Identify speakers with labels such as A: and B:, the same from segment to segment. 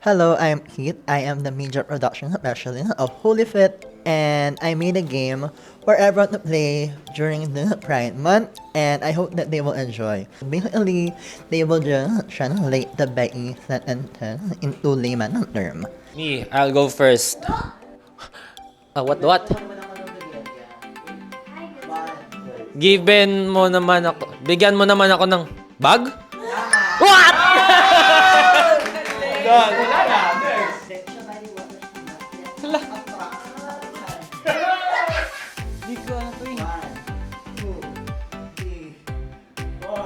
A: Hello, I'm Keith. I am the media production specialist of Holy Fit, and I made a game for everyone to play during the Pride Month, and I hope that they will enjoy. Basically, they will just translate the Becky sentence into layman term.
B: Me, I'll go first. What? Bigyan mo naman ako ng bag? What?
C: Di ko ano to eh.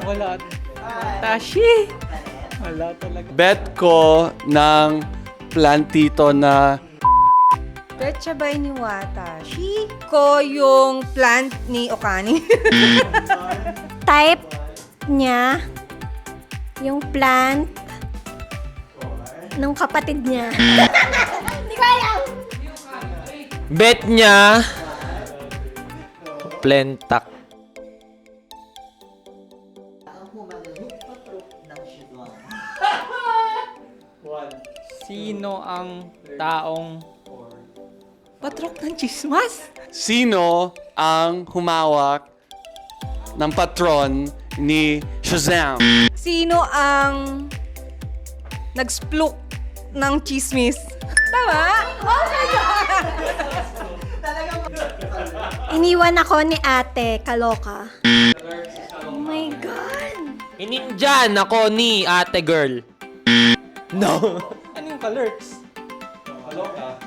C: Wala. Tashi! Wala talaga.
D: Bet ko ng plantito na
E: Petsa ba ni Watashi ko yung plant ni Okani?
F: Type niya yung plant ng kapatid niya. Hindi ko alam.
B: Bet niya plentak.
C: Sino ang taong patrok ng chismas?
D: sino ang humawak ng patron ni Shazam.
E: Sino ang nag-splook ng chismis? Tama? Oh my God!
F: Iniwan ako ni ate, kaloka. Oh my God.
B: Ininjan ako ni ate girl. No.
C: Ano yung ka-lurks? Kaloka.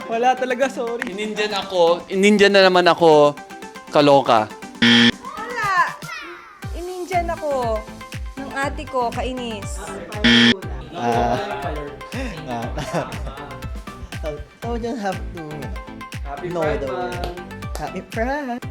C: Wala talaga, sorry.
D: Inindian na naman ako, kaloka.
E: Wala! Ininjan ako ng ate ko, kainis.
A: So just have to know the word. Happy Pride!